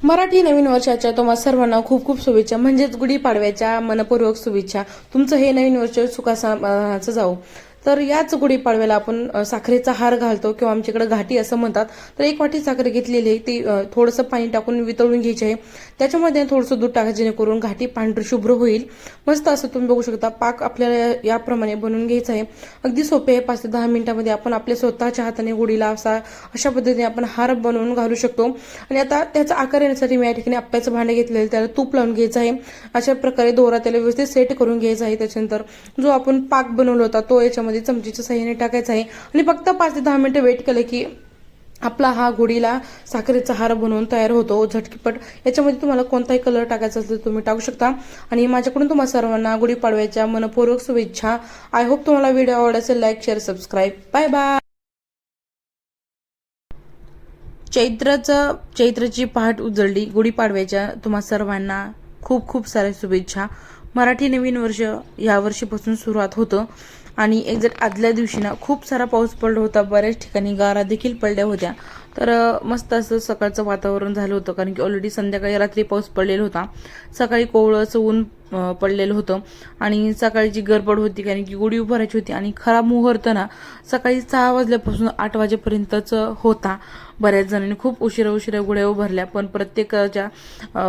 मराठी नवीन वर्षाच्या तुम्हा सर्वांना खूप खूप शुभेच्छा, म्हणजेच गुढीपाडव्याच्या मनपूर्वक शुभेच्छा। तुमचं हे नवीन वर्ष सुखाचं जाऊ। तर याच गुढीपाडव्याला आपण साखरेचा हार घालतो किंवा आमच्याकडे घाटी असं म्हणतात। तर एक वाटी साखर घेतलेली आहे, ती थोडंसं पाणी टाकून वितळून घ्यायची आहे। त्याच्यामध्ये थोडंसं दूध टाकायचं जेणेकरून घाटी पांढरी शुभ्र होईल। मस्त असं तुम्ही बघू शकता, पाक आपल्याला याप्रमाणे बनवून घ्यायचा आहे। अगदी सोपे आहे, 5 ते 10 मिनिटांमध्ये आपण आपल्या स्वतःच्या हाताने गुढीला अशा पद्धतीने आपण हार बनवून घालू शकतो। आणि आता त्याचा आकार येण्यासाठी मी या ठिकाणी आप्याचं भांडे घेतलेलं आहे, त्याला तूप लावून घ्यायचं आहे। अशा प्रकारे दोरा त्याला व्यवस्थित सेट करून घ्यायचा आहे। त्याच्यानंतर जो आपण पाक बनवला होता तो याच्यामध्ये चमचीच्या साहाय्याने टाकायचा आहे आणि फक्त 5 ते 10 मिनिटं वेट केलं की आपला हा गुढीला साखरेचा हार बनवून तयार होतो झटकीपट। याच्यामध्ये तुम्हाला कोणताही कलर टाकायचा असेल तर तुम्ही टाकू शकता। आणि माझ्याकडून तुम्हा सर्वांना गुढीपाडव्याच्या मनपूर्वक शुभेच्छा। आय होप तुम्हाला व्हिडिओ आवडला असेल। Like, share, subscribe. Bye bye. चैत्राची पहाट उजळली, गुढीपाडव्याच्या तुम्हा सर्वांना खूप खूप साऱ्या शुभेच्छा। मराठी नवीन वर्ष या वर्षीपासून सुरुवात होतं आणि एक्झॅक्ट आदल्या दिवशी ना खूप सारा पाऊस पडला होता, बऱ्याच ठिकाणी गारा देखील पडल्या होत्या। तर मस्त असं सकाळचं वातावरण झालं होतं, कारण की ऑलरेडी संध्याकाळी रात्री पाऊस पडलेला होता, सकाळी कोवळं असं ऊन पडलेलं होतं आणि सकाळची गडबड होती कारण की गुढी उभारायची होती। आणि खरा मुहूर्त ना सकाळी 6 वाजल्यापासून 8 वाजेपर्यंतच होता। बऱ्याच जणांनी खूप उशिरा गुढ्या उभारल्या, पण प्रत्येकाच्या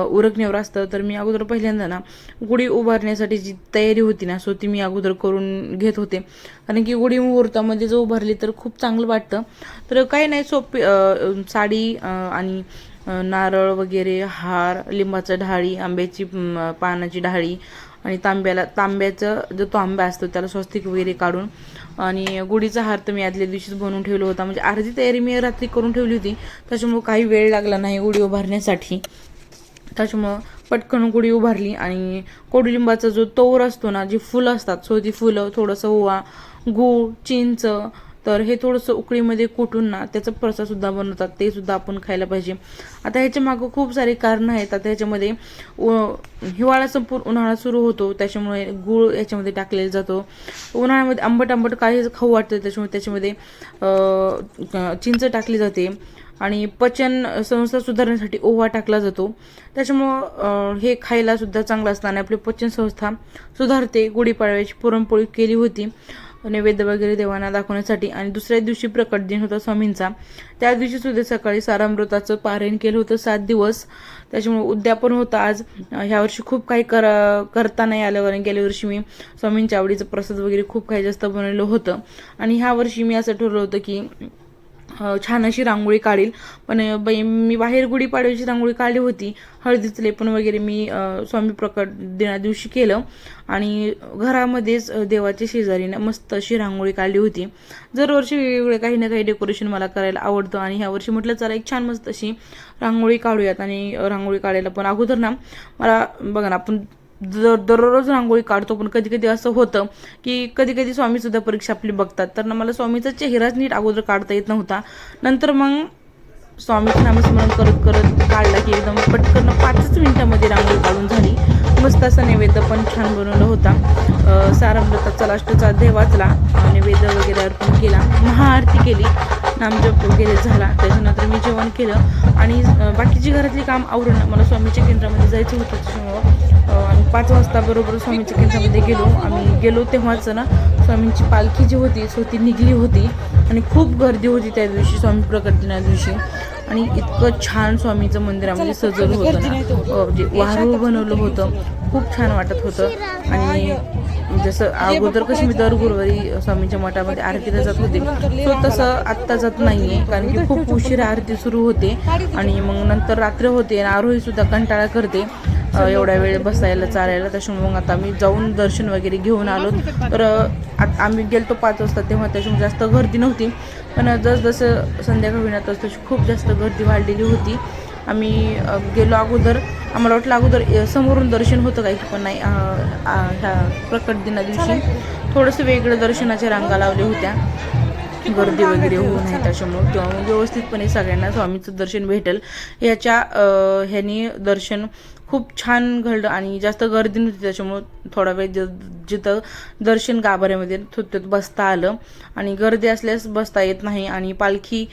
उरकण्यावर असतं। तर मी अगोदर पहिल्यांदा ना गुढी उभारण्यासाठी जी तयारी होती ना ती मी अगोदर करून घेत होते, कारण की गुढी मुहूर्तामध्ये जो उभारली तर खूप चांगलं वाटतं। तर काही नाही, सोपी साडी आणि नारळ वगैरे, हार, लिंबाचं ढाळी, आंब्याची पानाची ढाळी आणि तांब्याचं जो तो आंबा असतो त्याला स्वस्तिक वगैरे काढून, आणि गुढीचा हार तर मी आदल्या दिवशीच बनवून ठेवला होता। म्हणजे अर्धी तयारी मी रात्री करून ठेवली होती, त्याच्यामुळे काही वेळ लागला नाही गुढी उभारण्यासाठी। त्याच्यामुळं पटकन गुढी उभारली। आणि कडुलिंबाचा जो तोर असतो ना, जी फुलं असतात ती फुलं, थोडंसं ओवा, गूळ, चिंच, तर हे थोडंसं उकळीमध्ये कुटून ना त्याचा प्रसाद सुद्धा बनवतात, ते सुद्धा आपण खायला पाहिजे। आता ह्याच्या मागं खूप सारे कारणं आहेत। आता ह्याच्यामध्ये हिवाळा संपून उन्हाळा सुरू होतो, त्याच्यामुळे गूळ याच्यामध्ये टाकलेला जातो। उन्हाळ्यामध्ये आंबट काही खाऊ वाटतं, त्याच्यामुळे त्याच्यामध्ये चिंच टाकली जाते आणि पचन संस्था सुधारण्यासाठी ओवा टाकला जातो। त्याच्यामुळं हे खायला सुद्धा चांगलं असतं आणि आपली पचन संस्था सुधारते। गुढीपाडव्याची पुरणपोळी केली होती नैवेद्य वगैरे देवांना दाखवण्यासाठी। आणि दुसऱ्या दिवशी प्रकट दिन होता स्वामींचा, त्या दिवशी सुद्धा सकाळी सारामृताचं पारायण केलं होतं 7 दिवस। त्याच्यामुळे उद्यापन होतं आज। ह्या वर्षी खूप काही करता नाही आलं, कारण गेल्या वर्षी मी स्वामींच्या आवडीचं प्रसाद वगैरे खूप काही जास्त बनवलं होतं। आणि ह्या वर्षी मी असं ठरवलं होतं की छान अशी रांगोळी काढील, पण मी बाहेर गुढीपाडव्याची रांगोळी काढली होती, हळदीचं लेपन वगैरे मी स्वामी प्रकट दिना दिवशी केलं आणि घरामध्येच देवाच्या शेजारीने मस्त अशी रांगोळी काढली होती। दरवर्षी वेगवेगळे काही ना काही डेकोरेशन मला करायला आवडतं आणि ह्या वर्षी म्हटलं चला एक छान मस्त अशी रांगोळी काढूयात। आणि रांगोळी काढायला पण अगोदर ना मला बघा ना, आपण दररोज रांगोळी काढतो, पण कधी कधी असं होतं की कधी कधी स्वामी सुद्धा परीक्षा आपली बघतात। तर ना मला स्वामीचा चेहराच नीट अगोदर काढता येत नव्हता, नंतर मग स्वामीचं नामस्मरण करत करत काढला की एकदम पटकन 5 मिनिटांमध्ये रांगोळी काढून झाली। मस्त असा नैवेद्य पण छान बनवला होता। सारामृताचा लास्टचा अध्याय वाचला, नैवेद्य वगैरे अर्पण केला, महाआरती केली, नामजप वगैरे झाला। त्याच्यानंतर मी जेवण केलं आणि बाकीची घरातली काम आवरून मला स्वामीच्या केंद्रामध्ये जायचं होतं। त्याच्यामुळं आम्ही 5 वाजता बरोबर स्वामीच्या केंद्रामध्ये गेलो। आम्ही गेलो तेव्हाच ना स्वामींची पालखी जी होती ती निघली होती आणि खूप गर्दी होती त्या दिवशी स्वामी प्रकट दिना दिवशी। आणि इतकं छान स्वामीचं मंदिरामध्ये सजवलं होतं ना, म्हणजे वारूळ बनवलं होतं, खूप छान वाटत होतं। आणि जसं अगोदर कशी मी दर गुरुवारी स्वामींच्या मठामध्ये आरतीला जात होते, तो तसं आत्ता जात नाहीये, कारण की खूप उशिरा आरती सुरू होते आणि मग नंतर रात्र होते आणि आरोही सुद्धा कंटाळा करते एवढ्या वेळ बसायला चालायला। त्याच्यामुळे मग आता मी जाऊन दर्शन वगैरे घेऊन आलो। तर आम्ही गेलतो 5 वाजता, तेव्हा त्याच्यामुळे जास्त गर्दी नव्हती, पण जसं संध्याकाळ होईना तसं खूप जास्त गर्दी वाढलेली होती। आम्ही गेलो अगोदर, आम्हाला वाटलं अगोदर समोरून दर्शन होतं काही, पण नाही, ह्या प्रकट दिना दिवशी थोडंसं वेगळं दर्शनाच्या रांगा लावल्या होत्या, गर्दी वगैरे होऊ नये त्याच्यामुळं, किंवा व्यवस्थितपणे सगळ्यांना स्वामीचं दर्शन भेटेल ह्यानी दर्शन खूप छान घडलं। आणि जास्त गर्दी नव्हती, त्याच्यामुळं थोडा वेळ जिथं दर्शन गाभाऱ्यामध्ये तिथं बसता आलं, आणि गर्दी असल्यास बसता येत नाही। आणि पालखी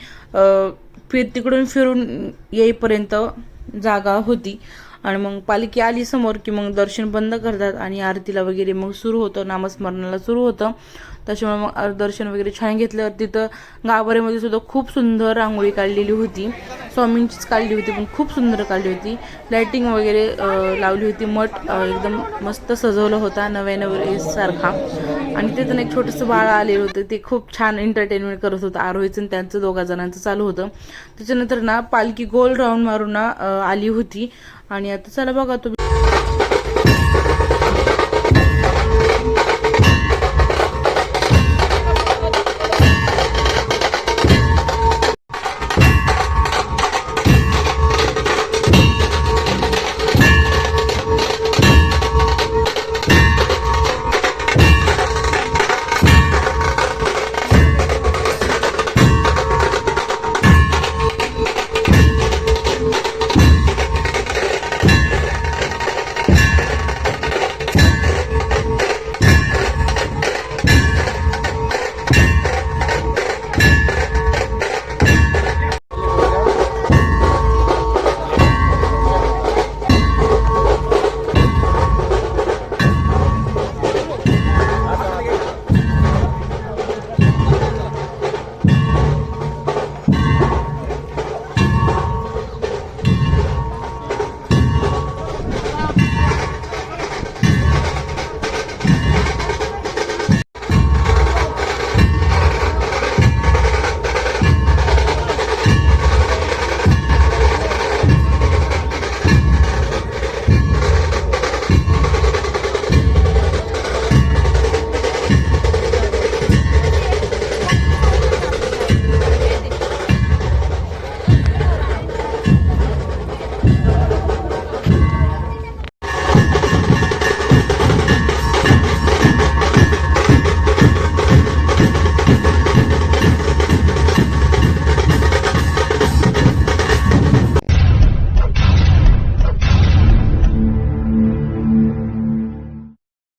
तिकडून फिरून येईपर्यंत जागा होती. आणि मग पालखी आली समोर की मग दर्शन बंद करतात आणि आरतीला वगैरे मग सुरू होतं, नामस्मरणाला सुरू होतं. त्याच्यामुळे मग दर्शन वगैरे छान घेतल्यावर तिथं गाभाऱ्यामध्ये सुद्धा खूप सुंदर रांगोळी काढलेली होती. स्वामींचीच काढली होती पण खूप सुंदर काढली होती. लायटिंग वगैरे लावली होती. मठ एकदम मस्त सजवलं होता नव्या सारखा. आणि तिथून एक छोटंसं बाळ आलेलं होतं, ते खूप छान एंटरटेनमेंट करत होतं. आरोहीचं आणि त्यांचं दोघा जणांचं चालू होतं. त्याच्यानंतर ना पालखी गोल राऊंड मारून ना आली होती. आणि आता चला बघा तुम्ही